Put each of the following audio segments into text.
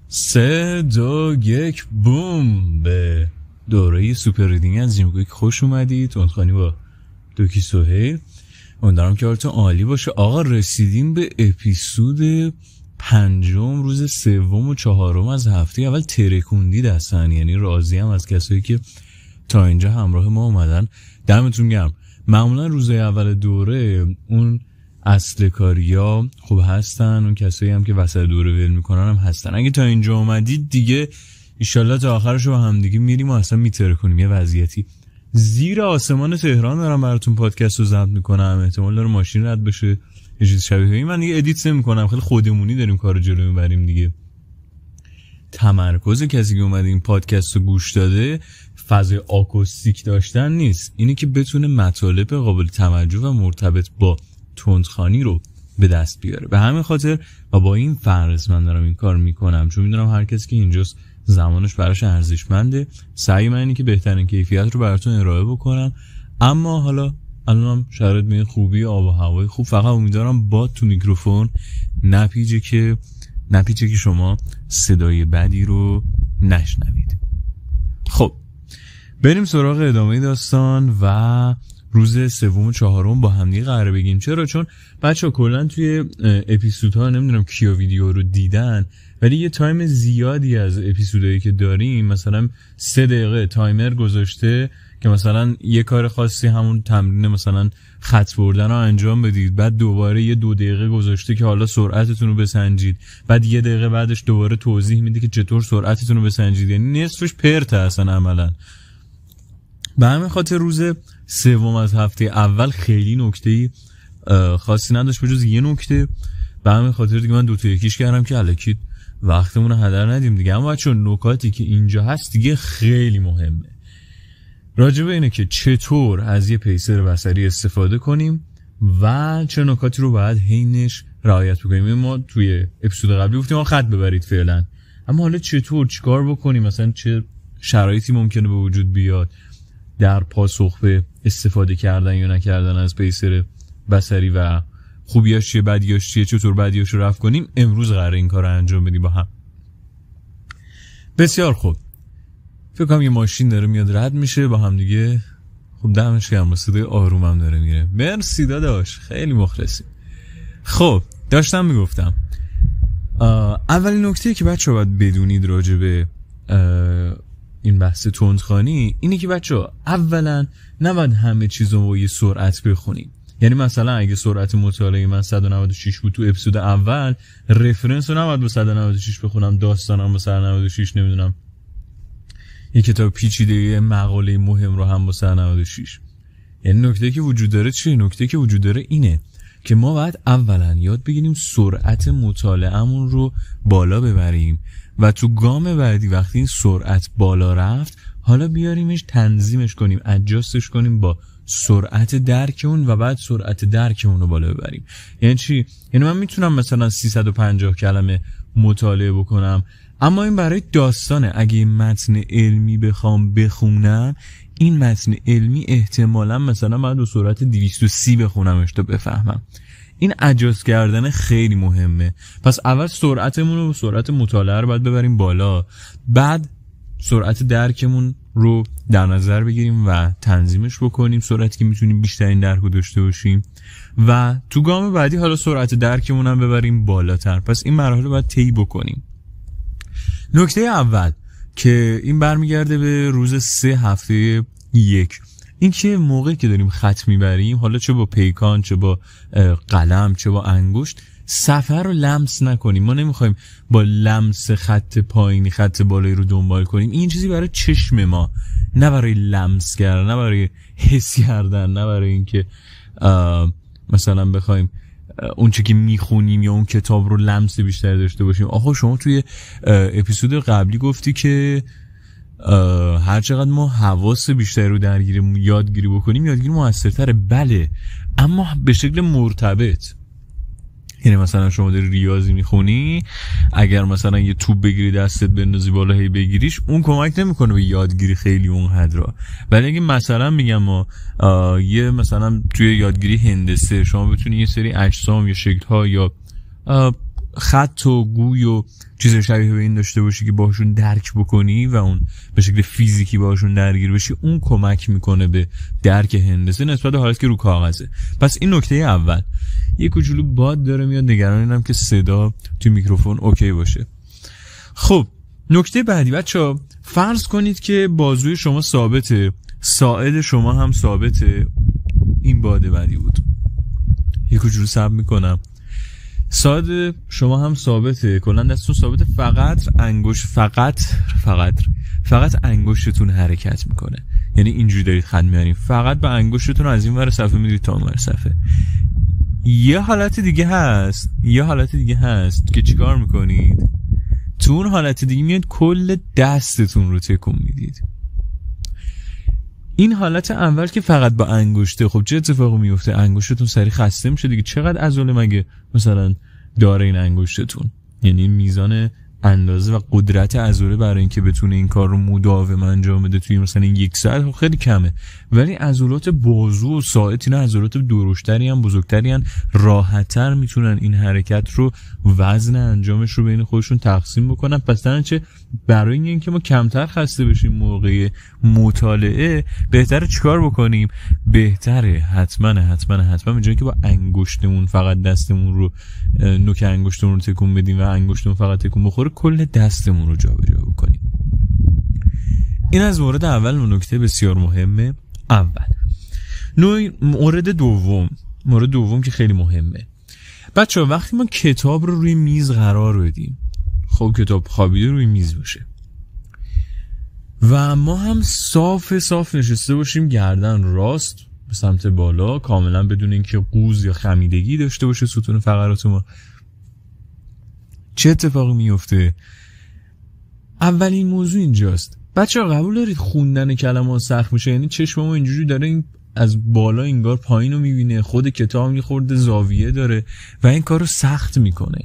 3 2 1 بوم. به دوره سوپر ریدینگ از جیم کویک خوش اومدید. تندخانی با دوکی سهیل. امیدوارم که حالتون عالی باشه. آقا رسیدیم به اپیزود 5 روز 3 و 4 از هفته اول. ترکوندی دستن، یعنی راضی هم از کسایی که تا اینجا همراه ما اومدن. دمتون گرم. معمولا روز اول دوره اون اصل کاریا خوب هستن، اون کسایی هم که وسط دوره ول میکنن هم هستن. اگه تا اینجا اومدید دیگه ایشالله تا آخرش رو هم دیگه میریم و اصلا میتره کنیم. یه وضعیتی زیر آسمان تهران دارم براتون پادکست رو ضبط میکنم، احتمال داره ماشین رد بشه یه چیز شبیه این. من دیگه ادیت نمیکنم، خیلی خودمونی داریم کارو جلو میبریم دیگه. تمرکز کسی که اومده این پادکست رو گوش داده فضای آکوستیک داشتن نیست، اینی که بتونه مطالب قابل توجه و مرتبط با تندخانی رو به دست بیاره. به همین خاطر و با این فرض من دارم این کار میکنم، چون میدونم هر کسی که اینجاست زمانش براش ارزشمنده. سعی من اینه که بهترین کیفیت رو براتون ارائه بکنم. اما حالا الانم شرایط به خوبی آب و هوای خوب، فقط امیدوارم باد تو میکروفون نپیچه که شما صدای بدی رو نشنوید. خب بریم سراغ ادامه داستان و روز 3 و 4 با همدیگه قراره بگیم. چرا؟ چون بچه‌ها کلا توی اپیزودها نمیدونم کیا ویدیو رو دیدن، ولی یه تایم زیادی از اپیزودایی که داریم مثلا 3 دقیقه تایمر گذاشته که مثلا یه کار خاصی همون تمرین مثلا خط بردن رو انجام بدید، بعد دوباره یه 2 دقیقه گذاشته که حالا سرعتتون رو بسنجید، بعد یه دقیقه بعدش دوباره توضیح میده که چطور سرعتتون رو بسنجید. یعنی نصفش پرت اصلا عملا. به همین خاطر روز 3 از هفته اول خیلی نکته خاصی نداشت بجز یه نکته. به همین خاطر دیگه من 2 تا 1 کردم که الکی وقتمون رو هدر ندیم دیگه. اما چون نکاتی که اینجا هست دیگه خیلی مهمه، راجبه اینه که چطور از یه پیسر بصری استفاده کنیم و چه نکاتی رو باید حینش رعایت بکنیم. ما توی اپیزود قبلی گفتیم خط ببرید فعلا، اما حالا چیکار بکنیم، مثلا چه شرایطی ممکنه به وجود بیاد در پاسخ به استفاده کردن یا نکردن از پیسر بصری و خوبیاش چیه، بدیاش چیه، چطور بدیاش رو رفع کنیم. امروز قراره این کار رو انجام بدیم با هم. بسیار خوب. فکر کنم یه ماشین داره میاد رد میشه با هم دیگه. خب دمش گرم، صدای آرومم داره میره. مرسی داداش، خیلی مخلصی. خب داشتم میگفتم اولین نکته که بچه‌ها باید بدونید راجع به این بحث تندخوانی اینه که بچه‌ها اولا نباید همه چیزو با یه سرعت بخونیم. یعنی مثلا اگه سرعت مطالعه من 196 بود تو اپیزود اول، رفرنس رو نباید با 196 بخونم، داستانم با 196، نمیدونم یه کتاب پیچیده مقاله مهم رو هم با 196. یعنی نکته که وجود داره چیه؟ نکته که وجود داره اینه که ما باید اولا یاد بگیریم سرعت مطالعه‌مون رو بالا ببریم و تو گام بعدی وقتی این سرعت بالا رفت حالا بیاریمش تنظیمش کنیم، ادجاستش کنیم با سرعت درکمون و بعد سرعت درکمون رو بالا ببریم. یعنی چی؟ یعنی من میتونم مثلا 350 کلمه مطالعه بکنم، اما این برای داستانه. اگه این متن علمی بخوام بخونم، این متن علمی احتمالاً مثلا باید به سرعت 230 بخونمش تا بفهمم. این ادجاست کردن خیلی مهمه. پس اول سرعتمون رو، سرعت مطالعه رو باید ببریم بالا، بعد سرعت درکمون رو در نظر بگیریم و تنظیمش بکنیم، سرعتی که میتونیم بیشترین درک رو داشته باشیم و تو گام بعدی حالا سرعت درکمون هم ببریم بالاتر. پس این مراحل رو باید طی بکنیم. نکته اول که این برمیگرده به روز 3 هفته 1، این که موقعی که داریم خط میبریم، حالا چه با پیکان، چه با قلم، چه با انگشت، صفحه رو لمس نکنیم. ما نمیخوایم با لمس خط پایینی خط بالایی رو دنبال کنیم. این چیزی برای چشم ما، نه برای لمس کردن، نه برای حس کردن، نه برای اینکه مثلا بخوایم اون چه که میخونیم یا اون کتاب رو لمس بیشتر داشته باشیم. آخه شما توی اپیزود قبلی گفتی که هر چقدر ما حواس بیشتر رو یادگیری بکنیم، یادگیری موثرتره. بله، اما به شکل مرتبط. یعنی مثلا شما داری ریاضی میخونی، اگر مثلا یه توپ بگیری دستت بندازی بالا هی بگیریش، اون کمک نمیکنه به یادگیری خیلی اونقدر. ولی اگه مثلا میگم ما یه مثلا توی یادگیری هندسه شما بتونی یه سری اجسام یا شکل‌ها یا خط و گوی و چیز شبیه به این داشته باشی که باهاشون درک بکنی و اون به شکل فیزیکی باهاشون درگیر بشی، اون کمک میکنه به درک هندسه نسبت به حالتی که رو کاغذه. پس این نکته اول. یه کوچولو باد داره میاد، نگرانم که صدا تو میکروفون اوکی باشه. خب نکته بعدی بچه‌ها، فرض کنید که بازوی شما ثابته، ساعد شما هم ثابته. این باد بعدی بود، یه کوچولو صبر میکنم. ساعد شما هم ثابته، کلا دستتون ثابته، فقط انگشتتون حرکت میکنه. یعنی اینجوری دارید خط میارین، فقط با انگشتتون از این ور صفحه میدید تا اون ور صفحه. یه حالت دیگه هست که چیکار میکنید؟ تو اون حالت دیگه میاد کل دستتون رو تکون میدید. این حالت اول که فقط با انگشته، خب چه اتفاقی میفته؟ انگشتتون سریع خسته میشه دیگه. چقدر عضله مگه مثلا داره این انگشتتون؟ یعنی میزان اندازه و قدرت عضله برای اینکه بتونه این کار رو مداوم انجام بده توی مثلا 1 ساعت خیلی کمه. ولی عضلات بازو و ساعد، اینا عضلات درشتری هم، بزرگتری هم، راحت‌تر میتونن این حرکت رو، وزن انجامش رو بین خودشون تقسیم بکنن. پس درنچه برای اینکه ما کمتر خسته بشیم موقع مطالعه، بهتره چیکار بکنیم؟ بهتره حتما به جای که با انگشتمون فقط دستمون رو، نوک انگشتمون رو تکون بدیم و انگشتمون فقط تکون بخوره، کل دستمون رو جابجا بکنیم. این از مورد اول و نکته بسیار مهمه. مورد دوم که خیلی مهمه بچه ها، وقتی ما کتاب رو روی میز قرار بدیم، خب کتاب خوابیده روی میز باشه و ما هم صاف نشسته باشیم، گردن راست به سمت بالا، کاملا بدون اینکه قوز یا خمیدگی داشته باشه ستون فقرات ما، چه اتفاقی میفته؟ اولین موضوع اینجاست بچه ها، قبول دارید خوندن کلمات سخت میشه؟ یعنی چشم ما اینجوری داره این از بالا انگار پایین رو میبینه، خود کتاب یه خورده زاویه داره و این کار رو سخت میکنه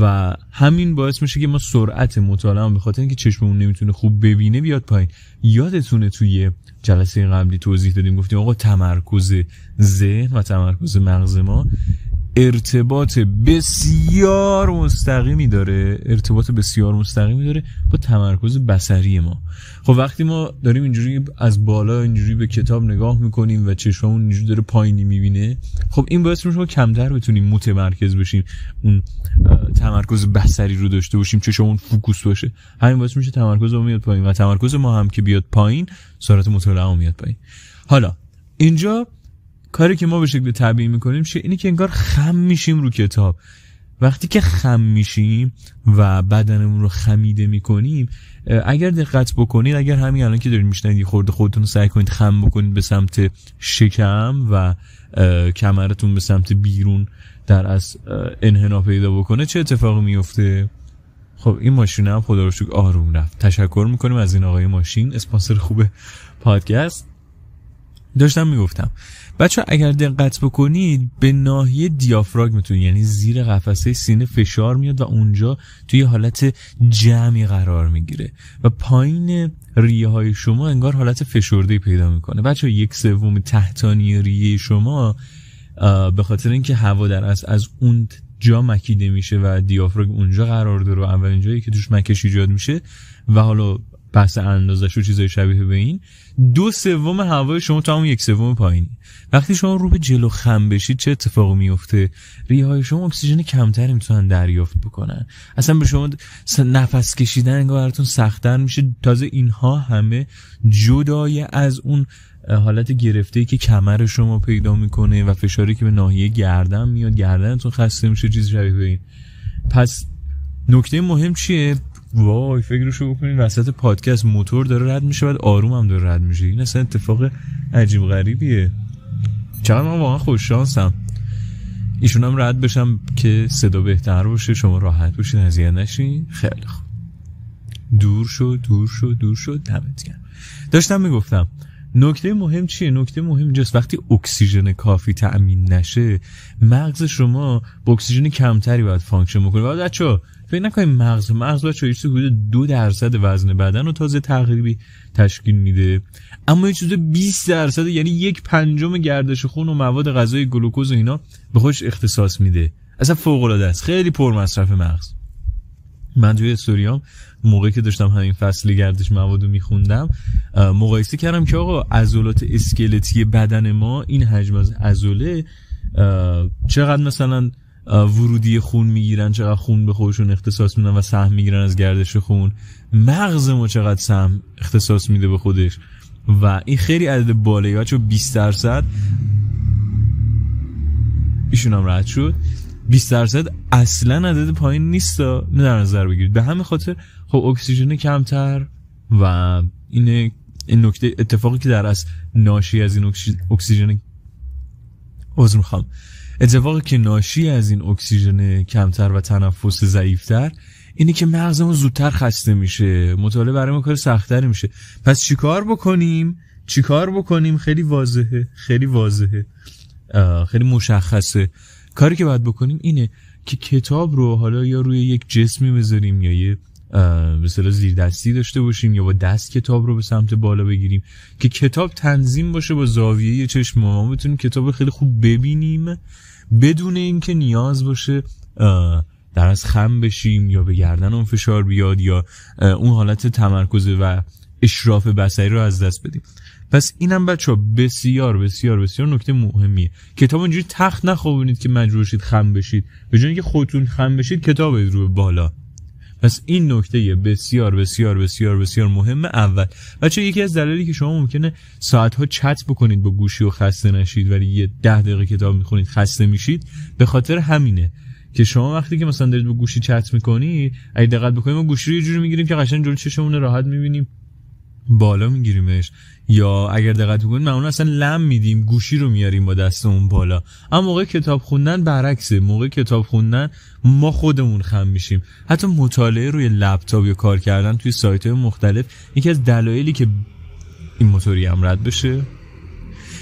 و همین باعث میشه که ما سرعت مطالعه به خاطر اینکه چشممون نمیتونه خوب ببینه بیاد پایین. یادتونه توی جلسه قبلی توضیح دادیم، گفتیم آقا تمرکز ذهن و تمرکز مغز ما ارتباط بسیار مستقیمی داره با تمرکز بصری ما. خب وقتی ما داریم اینجوری از بالا اینجوری به کتاب نگاه میکنیم و چشممون اینجوری داره پایینی میبینه، خب این باعث میشه ما کمتر بتونیم متمرکز بشیم، اون تمرکز بصری رو داشته باشیم، چشممون فوکوس باشه. همین باعث میشه تمرکز ما میاد پایین و تمرکز ما هم که بیاد پایین، سرعت مطالعه میاد پایین. حالا اینجا کاری که ما به شکل طبیعی میکنیم اینی که انگار خم میشیم رو کتاب. وقتی که خم میشیم و بدنمون رو خمیده میکنیم، اگر دقت بکنید، اگر همین الان که دارید میشنید خودتون رو سعی کنید خم بکنید به سمت شکم و کمرتون به سمت بیرون در از انحنا پیدا بکنه، چه اتفاقی میفته؟ خب این ماشین هم خدا رو شکر آروم رفت. تشکر میکنیم از این آقای ماشین، اسپانسر خوب پادکست. داشتم میگفتم بچه اگر دقت بکنید به ناحیه دیافراگمتون، یعنی زیر قفسه سینه فشار میاد و اونجا توی حالت جمعی قرار میگیره و پایین ریه های شما انگار حالت فشرده پیدا میکنه. بچه 1/3 تحتانی ریه شما به خاطر اینکه هوا در از اون جا مکیده میشه و دیافراگم اونجا قرار داره و اولین جایی که توش مکش ایجاد میشه و حالا بحث اندازش و چیزای شبیه به این، 2/3 هوای شما تا همون 1/3 پایینی. وقتی شما رو به جلو خم بشید چه اتفاقی میفته؟ ریه های شما اکسیژن کمتری میتونن دریافت بکنن، اصلا به شما نفس کشیدن انگار براتون سخت‌تر میشه. تازه اینها همه جدای از اون حالت گرفته‌ای که کمر شما پیدا میکنه و فشاری که به ناحیه گردن میاد، گردنتون خسته میشه، چیز شبیه به این. پس نکته مهم چیه؟ وای فکرشو بکنین وسط پادکست موتور داره رد میشه بعد آروم هم داره رد میشه. این اصلا اتفاق عجیب غریبیه. چقدر من واقعا خوش شانسم ایشون هم رد بشم که صدا بهتر باشه، شما راحت باشین، اذیت نشین. خیلی خوب، دور شد دمت گرم. داشتم میگفتم نکته مهم چیه؟ نکته مهم اینجاست وقتی اکسیژن کافی تأمین نشه، مغز شما با اکسیژن کمتری باید فانکشن بکنه. بعد بچه‌ها فکر نکنید مغز بچه‌ها یه چیزی حدود 2% وزن بدن رو تازه تقریبی تشکیل میده، اما یه چیز 20%، یعنی 1/5 گردش خون و مواد غذایی گلوکوز و اینا به خودش اختصاص میده. اصلا فوق العاده است، خیلی پر مصرف مغز. من توی استوریام موقعی که داشتم همین فصل گردش موادو میخوندم مقایسه کردم که آقا عضلات اسکلتی بدن ما این حجم از عضله چقدر مثلا ورودی خون میگیرن، چقدر خون به خودشون اختصاص میدن و سهم میگیرن از گردش خون. مغز ما چقدر سهم اختصاص میده به خودش و این خیلی عدد بالایی، چون 20% ایشون هم رد شد. 20% اصلا عدد پایین نیست، در نظر بگیرید. به همین خاطر خب اکسیژن کمتر و این نکته اتفاقی که در اصل ناشی از این اکسیژن اتفاقی که ناشی از این اکسیژن کمتر و تنفس ضعیفتر اینه که مغزمون زودتر خسته میشه، مطالعه برای ما کار سخت‌تری میشه. پس چیکار بکنیم؟ خیلی واضحه، خیلی مشخصه. کاری که باید بکنیم اینه که کتاب رو حالا یا روی یک جسمی بذاریم یا یه مثلا زیر دستی داشته باشیم یا با دست کتاب رو به سمت بالا بگیریم که کتاب تنظیم باشه با زاویه چشم ما بتونیم کتاب رو خیلی خوب ببینیم بدون اینکه نیاز باشه در از خم بشیم یا به گردن اون فشار بیاد یا اون حالت تمرکز و اشراف بصری رو از دست بدیم. پس اینم بچه‌ها بسیار بسیار بسیار نکته مهمیه. کتاب اینجوری تخت نخوابونید که مجبور شید خم بشید، به جای اینکه خودتون خم بشید کتاب رو بالا. پس این نکته بسیار بسیار بسیار بسیار مهمه. اول بچه یکی از دلایلی که شما ممکنه ساعت‌ها چت بکنید با گوشی و خسته نشید ولی یه 10 دقیقه کتاب میخونید خسته میشید، به خاطر همینه که شما وقتی که مثلا دارید با گوشی چت میکنید اگه دقت بکنید ما گوشی رو یه جوری میگیریم که قشنگ جلوی چشمون راحت میبینیم، بالا میگیریمش، یا اگر دقت بکنید معمولا اصلا لم میدیم گوشی رو میاریم با دستمون بالا. اما موقع کتاب خوندن برعکسه، موقع کتاب خوندن ما خودمون خم میشیم. حتی مطالعه روی لپتاپ یا کار کردن توی سایت‌های مختلف یکی از دلایلی که این موتوری هم رد بشه،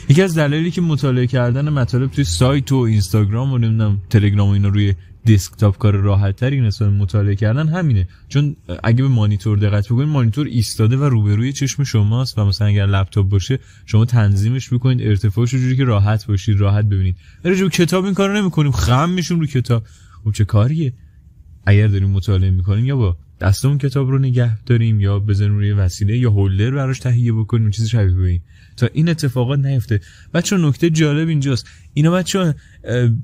یکی از دلایلی که مطالعه کردن مطالب توی سایت و اینستاگرام و نمیدونم تلگرام و اینا روی دسکتاپ کار راحت تری نسبت مطالعه کردن همینه. چون اگه به مانیتور دقت بکنید مانیتور ایستاده و روبروی چشم شماست و مثلا اگر لپتاپ باشه شما تنظیمش میکنید ارتفاعش جوری که راحت باشید، راحت ببینید. ولی رو کتاب این کارو نمیکنیم، خم میشیم رو کتاب. خب چه کاریه؟ اگر داریم مطالعه میکنیم یا با دستمون کتاب رو نگه داریم یا بزنیم روی وسیله یا هولدر براش تهیه بکنیم، چیزی شبیه به این، تا این اتفاقات نیفته. بچه نکته جالب اینجاست، اینا بچه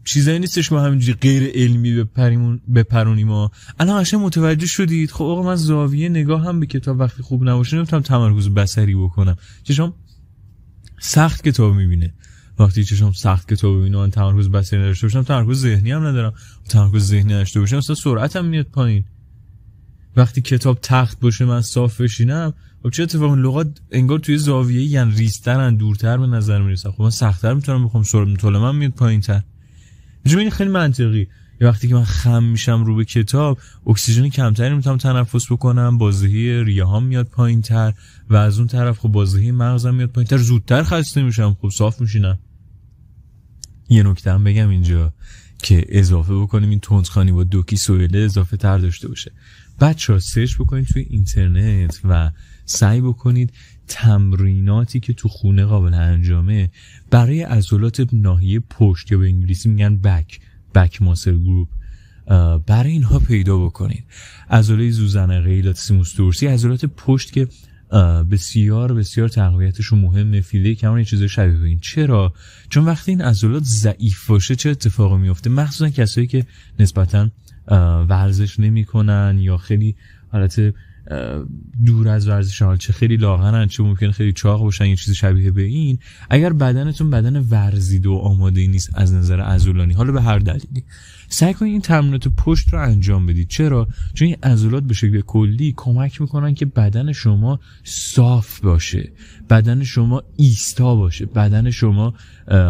چیزایی نیستش که ما همینجوری غیر علمی بپرونیم ما. الان قشنگ متوجه شدید خب آقا من زاویه نگاه هم به کتاب وقتی خوب نباشه نمیتونم تمرکز بصری بکنم. چشم سخت کتاب میبینه، وقتی چشم سخت کتاب میبینه من تمرکز بصری نداشته باشم تمرکز ذهنی هم ندارم، تمرکز ذهنی نداشته باشم اصلا سرعتم میاد پایین. وقتی کتاب تخت باشه من صاف بشینم خب چه اتفاقی؟ لغات انگار توی زاویه یعنی ریزترن، دورتر به نظر میرسن، خب من سخت‌تر میتونم بخوام، سرعت مطالعه من میاد پایین‌تر. این خیلی منطقی. وقتی که من خم میشم رو به کتاب اکسیژن کمتری میتونم تنفس بکنم، بازدهی ریه‌هام میاد پایین‌تر و از اون طرف خب بازدهی مغزم میاد پایین‌تر، زودتر خسته میشم، خب صاف میشینم. یه نکته هم بگم اینجا که اضافه بکنیم این تندخوانی با دوکی سویله اضافه تر داشته باشه. بچه‌ها سرچ بکنید توی اینترنت و سعی بکنید تمریناتی که تو خونه قابل انجامه برای عضلات ناحیه پشت یا به انگلیسی میگن بک ماسل گروپ، برای اینها پیدا بکنید. عضله زوزنقه، لاتیسیموس دورسی، عضلات پشت که بسیار بسیار تقویتشون مهمه. فیله کمان یه چیز شبیه به این. چرا؟ چون وقتی این عضلات ضعیف باشه چه اتفاقی میفته؟ مخصوصا کسایی که نسبتاً ورزش نمی‌کنن یا خیلی حالت دور از ورزش، حال چه خیلی لاغرن چه ممکنه خیلی چاق باشن یه چیز شبیه به این، اگر بدنتون بدن ورزیده و آماده نیست از نظر عضلانی حالا به هر دلیلی، سعی کنید این تمرینات پشت رو انجام بدید. چرا؟ چون این عضلات به شکل کلی کمک میکنن که بدن شما صاف باشه، بدن شما ایستا باشه، بدن شما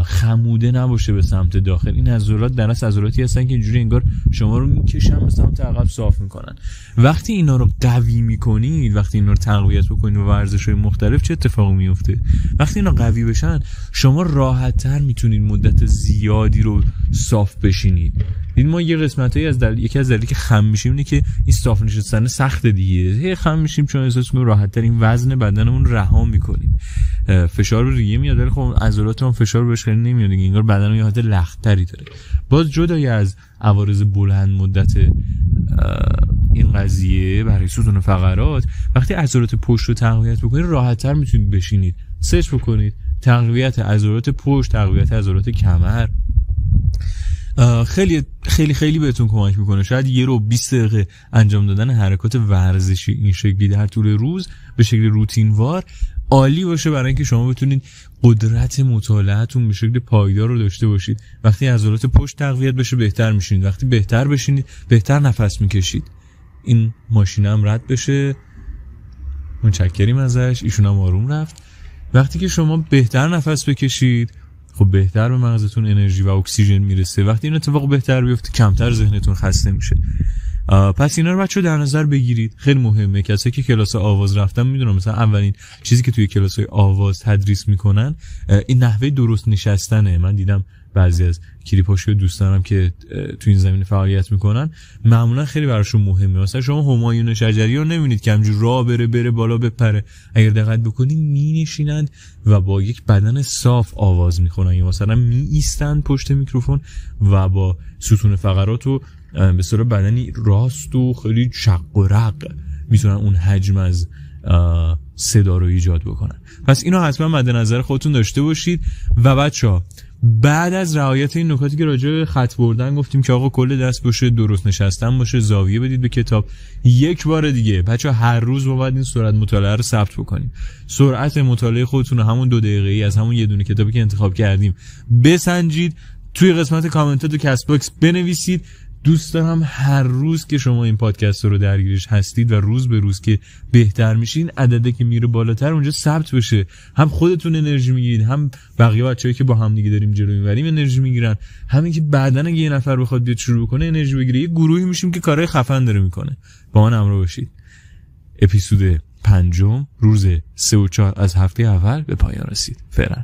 خموده نباشه به سمت داخل. این عضلات در اصل عضلاتی هستن که اینجوری انگار شما رو میکشن به سمت عقب، صاف میکنن. وقتی اینا رو قوی میکنید، وقتی اینا رو تقویت بکنید با ورزش‌های مختلف چه اتفاقی میفته؟ وقتی اینا قوی بشن شما راحت‌تر میتونید مدت زیادی رو صاف بشینید. این ما یه قسمتایی از یکی از دلایلی که خم میشیم اینه که این صاف نشستن سخت دیگه. خم میشیم چون احساس می‌کنیم راحت‌تر این وزن بدنمون رها می‌کنیم. فشار رو ریه میاد، ولی خب عضلات هم فشار بهش خیلی نمیاد دیگه، انگار بدن یه حالت لختری داره. باز جدای از عوارض بلند مدت این قضیه برای ستون فقرات، وقتی عضلات پشت رو تقویت بکنید راحت‌تر میتونید بشینید. سرچ بکنید تقویت عضلات پشت، تقویت عضلات کمر، خیلی خیلی خیلی بهتون کمک میکنه. شاید 1 رو 20 دقیقه انجام دادن حرکات ورزشی این شکلی در طول روز به شکل روتینوار عالی باشه برای اینکه شما بتونید قدرت مطالعه‌تون به شکل پایدار رو داشته باشید. وقتی عضلات پشت تقویت بشه بهتر میشینید، وقتی بهتر بشینید بهتر نفس میکشید. این ماشین هم رد بشه، متشکریم ازش، ایشون هم آروم رفت. وقتی که شما بهتر نفس بکشید خب بهتر به مغزتون انرژی و اکسیژن میرسه. وقتی این اتفاق بهتر بیفته کمتر ذهنتون خسته میشه. پس اینا رو بچه‌ها در نظر بگیرید، خیلی مهمه. کسایی که کلاس آواز رفتن میدونم مثلا اولین چیزی که توی کلاس‌های آواز تدریس میکنن این نحوه درست نشستنه. من دیدم بعضی از کلیپاشو دوستانم که تو این زمینه فعالیت میکنن معمولا خیلی براشون مهمه. مثلا شما همایون شجری رو نمیبینید که همجور راه بره بالا بپره، اگر دقت بکنید مینشینند و با یک بدن صاف آواز میخونن، یا مثلا می ایستند پشت میکروفون و با ستون فقرات و به صورت بدنی راست و خیلی شق و رق میتونن اون حجم از صدا رو ایجاد بکنن. پس اینو حتما مد نظر خودتون داشته باشید. و بچه‌ها بعد از رعایت این نکاتی که راجع به خط بردن گفتیم که آقا کل دست باشه، درست نشستن باشه، زاویه بدید به کتاب، یک بار دیگه بچه‌ها هر روز ما باید این سرعت مطالعه رو ثبت بکنیم. سرعت مطالعه خودتون رو همون 2 دقیقه‌ای از همون یه دونه کتابی که انتخاب کردیم بسنجید، توی قسمت کامنت تو کست باکس بنویسید. دوست دارم هر روز که شما این پادکست رو درگیرش هستید و روز به روز که بهتر میشین عدده که میره بالاتر اونجا ثبت بشه. هم خودتون انرژی میگیرید، هم بقیه بچه‌ای که با هم دیگه داریم جلو میبریم انرژی میگیرن، همین که بعدن اگه یه نفر بخواد بیاد شروع کنه انرژی بگیره، یه گروهی میشیم که کارهای خفن داره میکنه. با من همراه باشید. اپیزود 5 روز 3 و 4 از هفته اول به پایان رسید. فعلا